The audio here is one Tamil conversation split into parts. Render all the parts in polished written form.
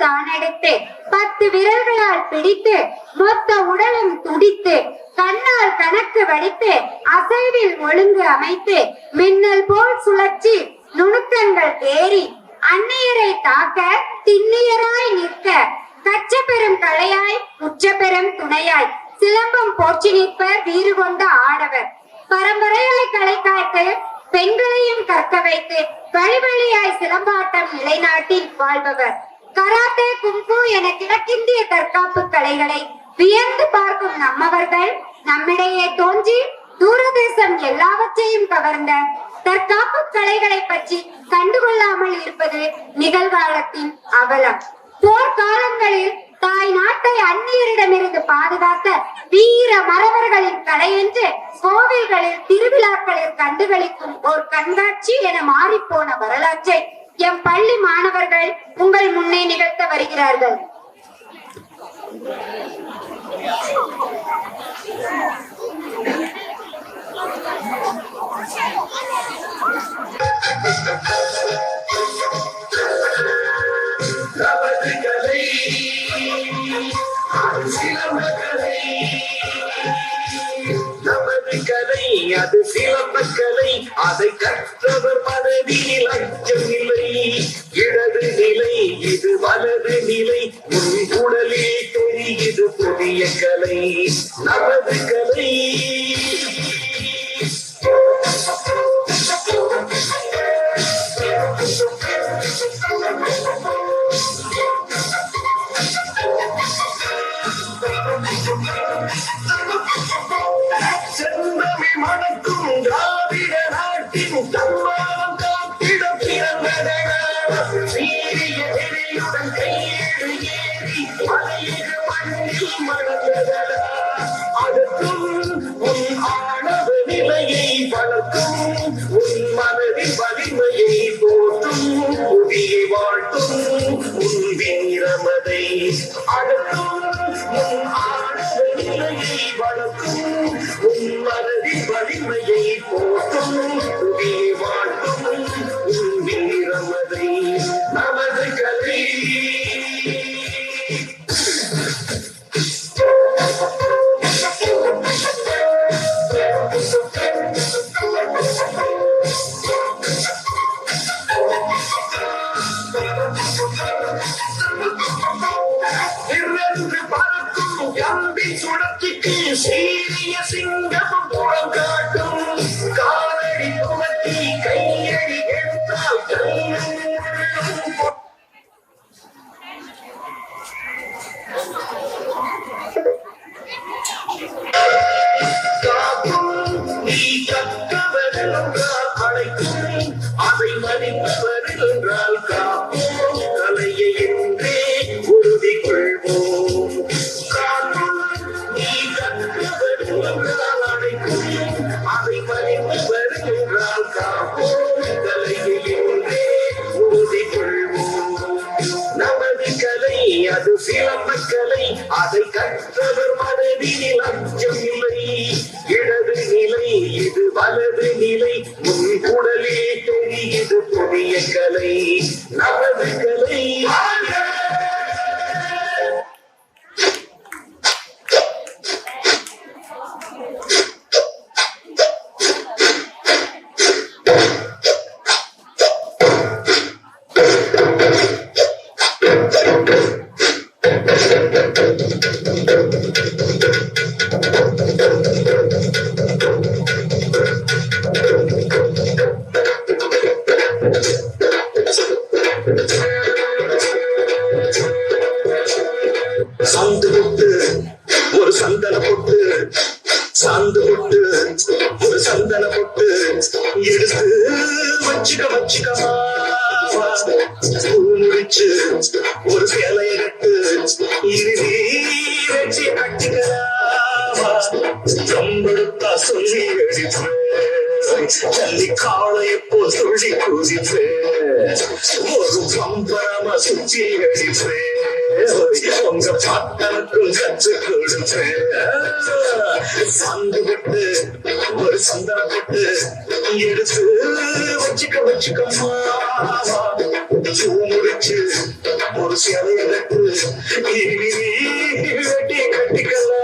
தான் எடுத்து 10 விரல்களால் பிடித்து மொத்த உடலும் துடித்து கண்ணால் கணக்கு வடித்து அசைவில் ஒழுங்கு அமைத்து மின்னல் போல் சுழற்சி நுணுக்கங்கள் ஏறி அந்நியரை தாக்க திண்ணியராய் நிற்க கச்ச பெரும் கலையாய் உச்ச பெரும் துணையாய் சிலம்பம் போற்றி நிற்பர் வீறு கொண்ட ஆடவர். பரம்பரையாய் கலை காத்து பெண்களையும் கற்க வைத்து வழி வழியாய் சிலம்பாட்டம் நிலைநாட்டி வாழ்பவர். கராத்தே குங்ஃபூ என கிழக்கிந்திய தற்காப்பு கலைகளை வியந்து பார்க்கும் நம்மவர்கள் நம்மிடையே தோன்றி தூரதேசம் எல்லாவற்றையும் கவர்ந்த தற்காப்பு கலைகளை பற்றி கண்டுகொள்ளாமல் இருப்பது நிகழ்காலத்தின் அவலம். போர்க்காலங்களில் தாய் நாட்டை அந்நியரிடமிருந்து பாதுகாத்த வீர மறவர்களின் கலை என்று கோவில்களில் திருவிழாக்களில் கண்டுகளிக்கும் ஒரு கண்காட்சி என மாறிப்போன வரலாற்றை எம் பள்ளி மாணவர்கள் உங்கள் முன்னே நிகழ்த்த வருகிறார்கள். அது சிலம்பக்கலை, அதை கற்றவர் மனதில் அச்சம் இல்லை. இடது நிலை இது வலது நிலை, உன் உடலில் தெரியுது புதிய கலை, நமது கலை. செந்தமிழ் மணக்கும் திராவிட நாட்டின் தன்மானம் காத்திட பிறந்ததன சீரிய நெறியுடன் கையேடு ஏறி மலையிட மண்ணில் மணந்ததன. அதற்கும் உன் ஆணவ நிலையை வளர்க்கும், உன் மனதின் வலிமையை போற்றும், புவியை வாழ்த்தும் உன் வீரமதை. அதற்கும் உன் ஆணவ நிலையை வளர்க்கும், உன் மனதின் வலிமையை போற்றும், புவியை வாழ்த்தும் உன் வீரமதை. நமது கலை பறக்கும் கம்பி சுழற்சிக்கு சீரிய சிங்கமும் புறம் காட்டும். காலடி துவட்டி கையடி எடுத்தால் காக்கும். நீ கற்றவர் என்றால் அழைக்கும், அதை மதிப்பவர் என்றால் காப்போம். கலையை என்றே உறுதி கொள்வோம். காக்கும். நீ கற்றவர் என்றால் அழைக்கும், அதை மதிப்பவர் என்றால் காப்போம். கலையை என்றே உறுதி கொள்வோம். நமது கலை அது சிலம்பக்கலை, அதை கற்றவர் மனதில் அச்சம் இல்லை. இடது நிலை இது வலது நிலை, உன் உடலே தெரியுது புதிய கலை, நமது கலை. சாந்து போட்டு ஒரு சந்தன போட்டு, சாந்து போட்டு ஒரு சந்தன போட்டு எடுத்து வச்சுக்கமா முடிச்சு ஒரு சேலைய கட்டு இறுதி வச்சு கட்டிக்கலாமா. ரொம்படுத்தா சொல்லி அடிப்பேன், ஜல்லி காளைய போல் துள்ளி குதிப்பேன், ஒரு பம்பரமா சுற்றி அடிப்பேன், உங்க பாட்டனுக்கும் கற்று கொடுப்பேன். சாந்து போட்டு ஒரு சந்தன போட்டு எடுத்து வச்சுக்கமா பூ முடிச்சு ஒரு சேலைய கட்டு இனி வெட்டி கட்டிக்கலாம்.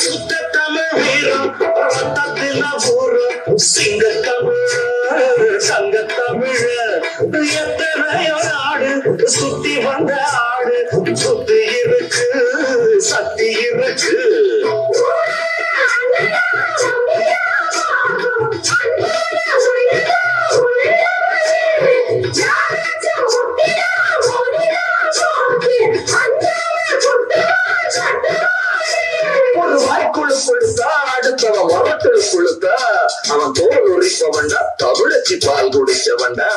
சுத்த தமிழ் வீரம் ரத்தத்தில ஊரும் சிங்கத்தமிழ் சங்கத்தமிழ் எத்தனையோ நாடு சுத்தி வந்த ஆடு சுத்தி இருக்கு சக்தி இருக்கு. ஒரு வாய்க்குழு கொடுத்தா அடுத்தவன் வரட்டுழு கொடுத்தா அவன் தோல் உரிப்பவன்டா தமிழச்சி பால் குடிச்சவன்டா.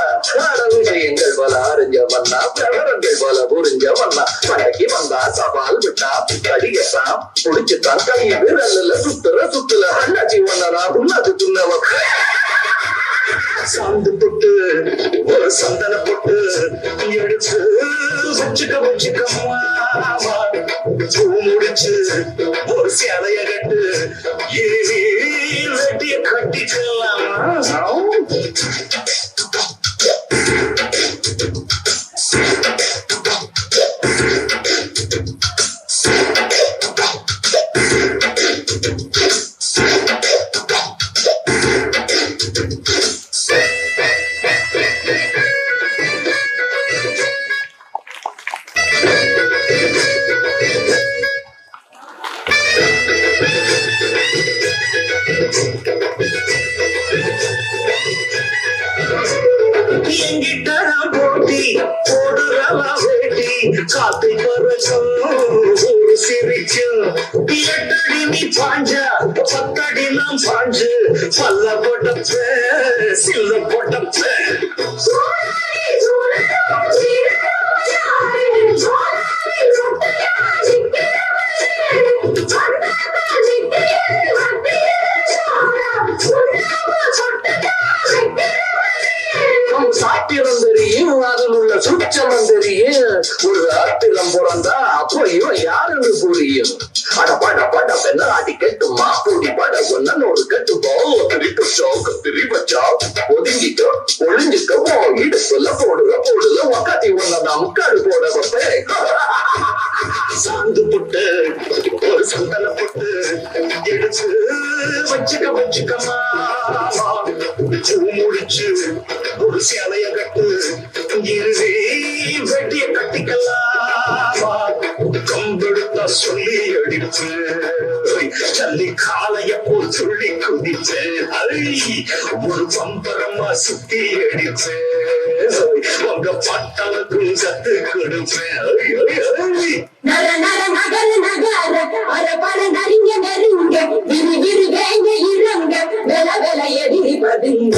விஷயங்கள் பல அறிஞ்சவன்னா விவரங்கள் பல புரிஞ்சவன்னா படைக்கு வந்தா சவால் விட்டா கடிகத்தான் புடிச்சுட்டான் கை விரல்ல சுத்துற அண்ணாச்சி ஒன்னரா உன்னது துண்ணவன் சாந்து தொட்டு ஒரு சந்தன பொட்டு எடுத்து வச்சுக்க பூ முடிச்சு ஒரு சேலைய கட்டு வெட்டிய கட்டிக்கலாம். எங்கிட்டதான் போட்டி போடுறவா வேட்டி காத்தை பறக்கும் சிரிக்கும். 8 அடி நீ பாஞ்சா 10 அடி நாம் பாஞ்சு பல்ல போட்டப்ப சில்ல போட்டப்ப சாத்திரம் தெரியும் அதில் உள்ள சுச்சமம் தெரியும். ஒரு ஆத்திரம் பிறந்தா அப்போ இவன் யாருன்னு புரியும். பட பெண்ண ஆடி கட்டுமா கூடி பட ஒன்னு ஒரு கட்டு போச்சோ கத்திரி வச்சா ஒதுங்கிக்கோ ஒளிஞ்சுக்கோ இடுப்புல போடுல உக்காத்தி ஒன்னதான் முக்காடு போட வைப்பேன். சாந்து புட்டு ஒரு சந்தன புட்டு எடுத்து வச்சுக்கமா பூ முடிச்சு ஒரு சேலைய கட்டு இறுதி வெட்டிய கட்டிக்கலாம். கம்பெடுத்த சொல்லி அடிப்பு சல்லி காலைய போல் சொல்லி குதிச்சு ஒரு பம்பரமா சுத்தி அடிச்சு உங்க பட்டாளத்தும் சத்து கொடுப்பேன். நர நர நகர நகர அரபர நரிங்க நெருங்க விரு விரு வேங்க இறங்க வெல வெல எதிரி பதுங்க.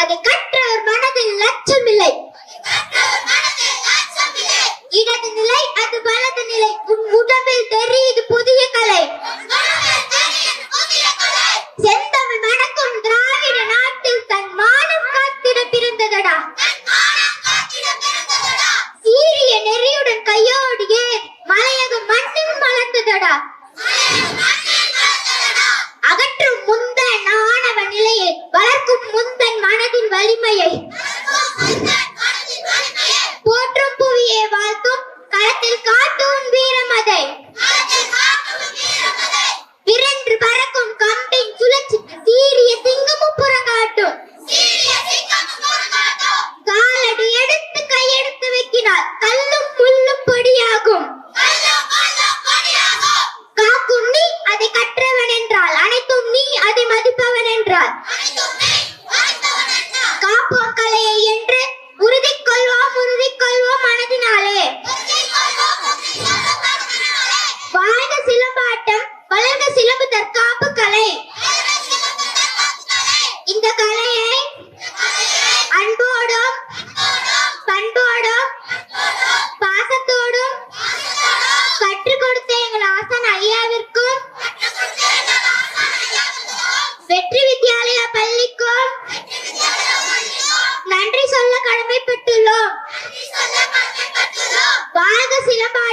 அதை கற்றவர் மனதில் லட்சமில்லை. இடது நிலை அது வலது நிலை, உன் உடம்பில் தெரியுது புதிய கலை. செந்தமிழ் மணக்கும் திராவிட நாட்டில் தன் மானம் காத்திட பிறந்ததடா. சீரிய நெறியுடன் கையோடிய மலையகம் மண்ணில் மலர்ந்ததடா. அகற்றும் முந்தன் ஆணவ நிலையை வளர்க்கும் முந்தன் மனதின் வலிமையை போற்றும் புவியை வாழ்த்தும் களத்தில் காட்டும் வீரமதை விரன்று பறக்கும் கம்பின் சுழற்சிக்கு சீரிய சிங்கமும் புறங்காட்டும். காலடி எடுத்து கையெடுத்து வைக்கினால் கல்லும் முள்ளும் பொடியாகும். காக்கும் நீ அதை கற்றவன் என்றால் அனைத்தும் நீ அதை மதிப்பவன் என்றால் காப்போம் கலையை என்று உறுதி கொள்வோம் மனதினாலே. வாழ்க சிலம்பாட்டம், வளர்க சிலம்பு தற்காப்பு கலை. இந்த கலையை அன்போடும் பண்போடும் பாசத்தோடும் கற்றுக் கொடுத்த எங்கள் ஆசான் ஐயாவிற்கும் வெற்றி வித்யாலயா பள்ளிக்கும் நன்றி சொல்ல கடமைப்பட்டுள்ளோம். வாழ்க சிலம்பாட்டம்.